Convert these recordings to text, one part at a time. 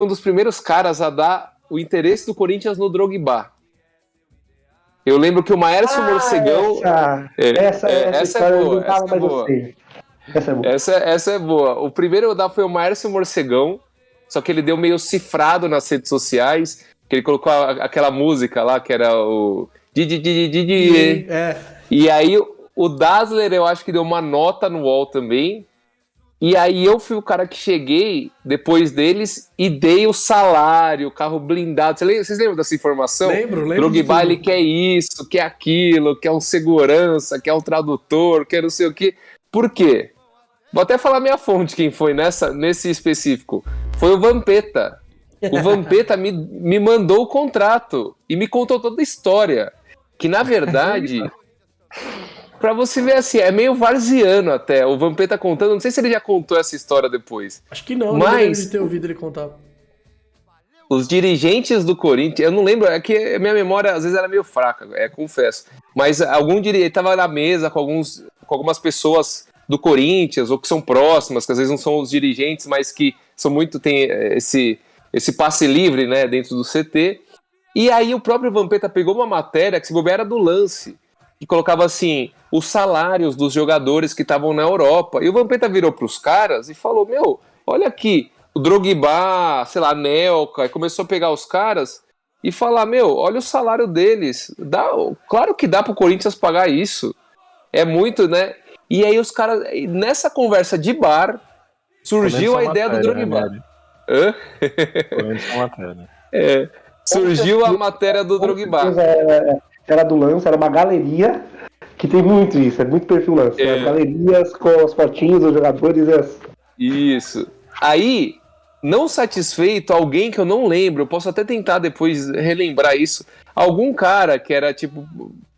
um dos primeiros caras a dar o interesse do Corinthians no Drogba. Eu lembro que o Maércio Morcegão... Essa história eu não tava, mas eu sei. Essa é boa. Essa é boa. O primeiro a dar foi o Maércio Morcegão, só que ele deu meio cifrado nas redes sociais, que ele colocou aquela música lá, que era o... E aí o Dazzler, eu acho que deu uma nota no UOL também. E aí eu fui o cara que cheguei depois deles e dei o salário, o carro blindado. Vocês lembram dessa informação? Lembro. Drogba, ele quer isso, quer aquilo, quer um segurança, quer um tradutor, quer não sei o quê. Por quê? Vou até falar minha fonte, quem foi nesse específico. Foi o Vampeta. O Vampeta me mandou o contrato e me contou toda a história. Que, na verdade... Pra você ver assim, é meio varziano até. O Vampeta contando, não sei se ele já contou essa história depois. Acho que não, mas não lembro de ter ouvido ele contar. Os dirigentes do Corinthians, eu não lembro, é que a minha memória às vezes era meio fraca, confesso. Mas algum dirigente tava na mesa com algumas pessoas do Corinthians, ou que são próximas, que às vezes não são os dirigentes, mas que são muito, tem esse passe livre, né, dentro do CT. E aí o próprio Vampeta pegou uma matéria que se bobear era do Lance, que colocava assim, os salários dos jogadores que estavam na Europa. E o Vampeta virou pros caras e falou, olha aqui, o Drogba, sei lá, Nelka, e começou a pegar os caras e falar, olha o salário deles. Claro que dá pro Corinthians pagar isso. É muito, né? E aí os caras, nessa conversa de bar, surgiu a ideia do Drogba. Né, Começou a matéria. Surgiu a matéria do Drogba. Era do Lance, era uma galeria que tem muito isso, é muito perfil Lance. As galerias com as fotinhos dos jogadores. Isso. Aí, não satisfeito, alguém que eu não lembro, eu posso até tentar depois relembrar isso, algum cara que era, tipo,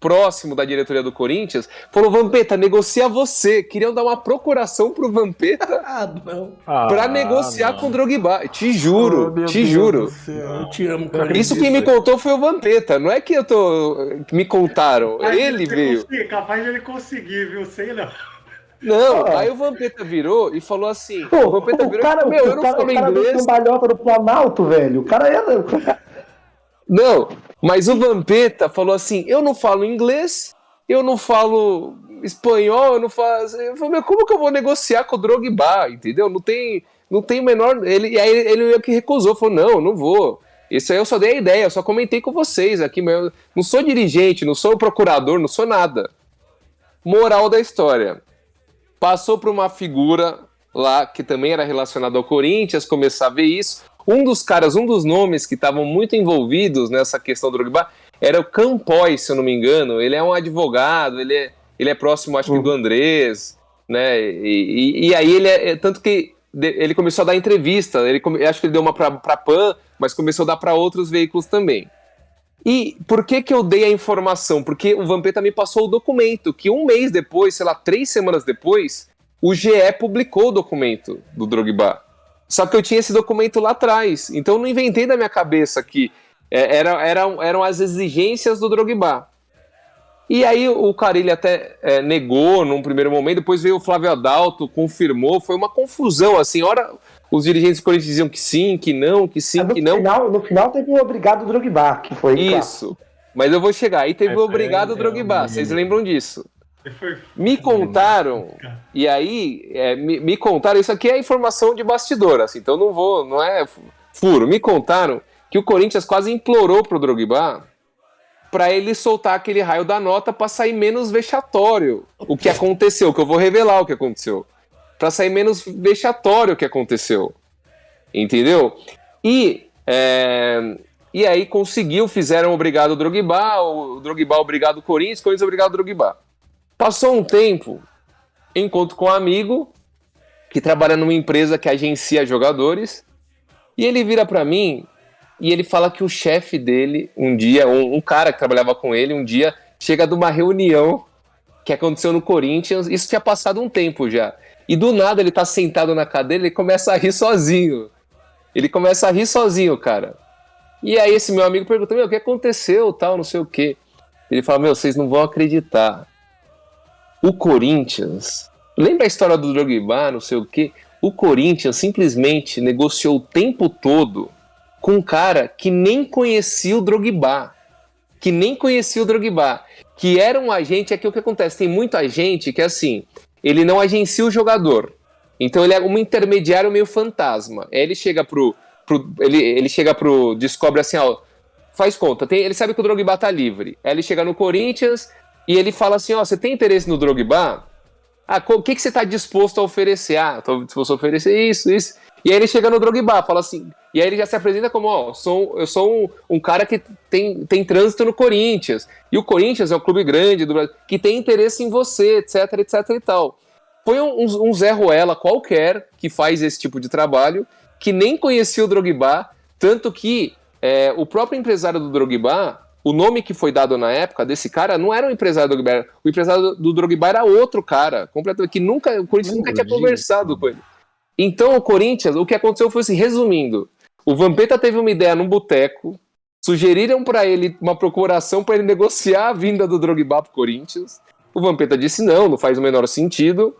próximo da diretoria do Corinthians, falou, Vampeta, negocia você. Queriam dar uma procuração pro Vampeta pra negociar com o Drogba. Te juro. Eu te amo, cara. Isso quem me contou foi o Vampeta, não é que me contaram, ele veio. Capaz de ele conseguir, viu? Sei não. Não, aí o Vampeta virou e falou assim, o Vampeta virou e falou, eu não falo inglês. O cara cambalhota do Planalto, velho, o cara Não, mas o Vampeta falou assim, eu não falo inglês, eu não falo espanhol, eu não falo... Eu falei, como que eu vou negociar com o Drogba, entendeu? Não tem o menor... E aí ele meio que recusou, falou, não vou. Isso aí eu só dei a ideia, eu só comentei com vocês aqui, mas eu não sou dirigente, não sou procurador, não sou nada. Moral da história. Passou por uma figura lá que também era relacionada ao Corinthians, começar a ver isso. Um dos nomes que estavam muito envolvidos nessa questão do Drogba era o Campoy, se eu não me engano. Ele é um advogado, ele é próximo, acho que, do Andrés, né? E aí tanto que ele começou a dar entrevista, acho que ele deu uma pra PAN, mas começou a dar para outros veículos também. E por que eu dei a informação? Porque o Vampeta me passou o documento, que um mês depois, 3 semanas depois, o GE publicou o documento do Drogba. Só que eu tinha esse documento lá atrás, então eu não inventei da minha cabeça que eram as exigências do Drogba. E aí o Carille até negou num primeiro momento, depois veio o Flávio Adalto, confirmou, foi uma confusão, assim, ora os dirigentes do Corinthians diziam que sim, que não, que sim, que não. No final teve o obrigado Drogba, que foi... Isso, claro. Mas eu vou chegar, aí teve o obrigado Drogba, vocês lembram disso? Me contaram, e aí, me contaram, isso aqui é informação de bastidor, assim, então não é furo, me contaram que o Corinthians quase implorou pro Drogba para ele soltar aquele raio da nota para sair menos vexatório o que aconteceu, que eu vou revelar o que aconteceu, para sair menos vexatório o que aconteceu, entendeu? E aí conseguiu, fizeram obrigado o Drogba obrigado o Corinthians obrigado o Drogba. Passou um tempo, encontro com um amigo que trabalha numa empresa que agencia jogadores, e ele vira para mim e ele fala que o chefe dele, um dia, um cara que trabalhava com ele, um dia, chega de uma reunião que aconteceu no Corinthians, isso tinha passado um tempo já, e do nada ele tá sentado na cadeira e ele começa a rir sozinho. Cara. E aí esse meu amigo pergunta, o que aconteceu, tal, não sei o quê. Ele fala, vocês não vão acreditar. O Corinthians, lembra a história do Drogba, não sei o quê? O Corinthians simplesmente negociou o tempo todo com um cara que nem conhecia o Drogba. Que era um agente, é que o que acontece? Tem muito agente que, assim, ele não agencia o jogador. Então ele é um intermediário meio fantasma. Aí ele chega descobre assim, ó, faz conta, ele sabe que o Drogba tá livre. Aí ele chega no Corinthians e ele fala assim, ó, você tem interesse no Drogba? O que você tá disposto a oferecer? Tô disposto a oferecer isso. E aí ele chega no Drogba, fala assim, e aí ele já se apresenta como, ó, eu sou um cara que tem trânsito no Corinthians. E o Corinthians é um clube grande do Brasil, que tem interesse em você, etc e tal. Foi um Zé Ruela qualquer que faz esse tipo de trabalho, que nem conhecia o Drogba, tanto que o próprio empresário do Drogba, o nome que foi dado na época desse cara não era o empresário do Drogba, o empresário do Drogba era outro cara, completamente, que o Corinthians nunca tinha conversado com ele. Então o Corinthians, o que aconteceu foi assim, resumindo, o Vampeta teve uma ideia num boteco, sugeriram para ele uma procuração para ele negociar a vinda do Drogba pro Corinthians, o Vampeta disse não faz o menor sentido.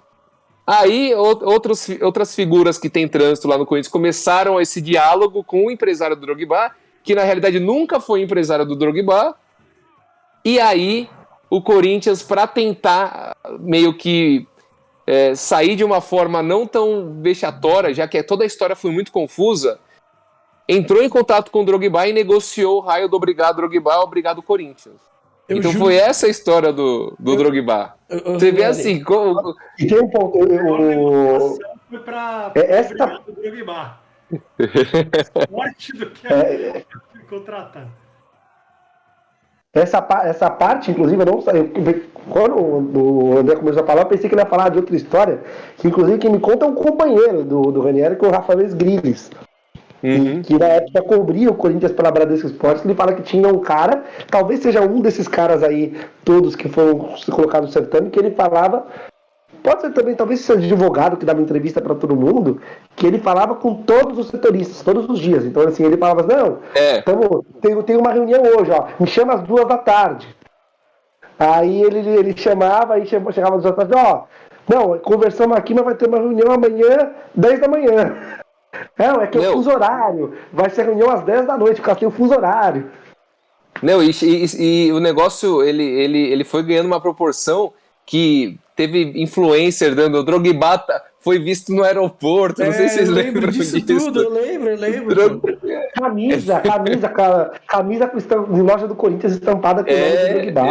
Aí outras figuras que têm trânsito lá no Corinthians começaram esse diálogo com o empresário do Drogba, que na realidade nunca foi empresário do Drogba, e aí o Corinthians, para tentar meio que sair de uma forma não tão vexatória, já que toda a história foi muito confusa, entrou em contato com o Drogba e negociou o raio do obrigado Drogba, obrigado Corinthians. Então foi essa a história do Drogba. Você vê assim... E tem um ponto... Foi pra essa... do Drogba. Forte do que contratar. Essa parte, inclusive, eu não sei. Quando o André começou a falar, eu pensei que ele ia falar de outra história, que inclusive quem me conta é um companheiro do Ranieri, que é o Rafael Grilles. Que na época cobria o Corinthians pela Bradesco Esportes. Ele fala que tinha um cara, talvez seja um desses caras aí, todos que foram se colocar no certame, que ele falava, pode ser também, talvez seja advogado que dava entrevista para todo mundo, que ele falava com todos os setoristas, todos os dias. Então assim, ele falava, não, tem uma reunião hoje, ó, me chama às 14h. Aí ele chamava, aí chegava às 14h, ó, não, conversamos aqui, mas vai ter uma reunião amanhã, 10h. Não, é que é o fuso horário. Vai ser reunião às 10h, porque tem o fuso horário. Não, e o negócio, ele foi ganhando uma proporção que teve influencer dando o Drogba foi visto no aeroporto, não sei se vocês lembram disso. Tudo, eu lembro. Camisa em loja do Corinthians estampada com o nome do Drogba.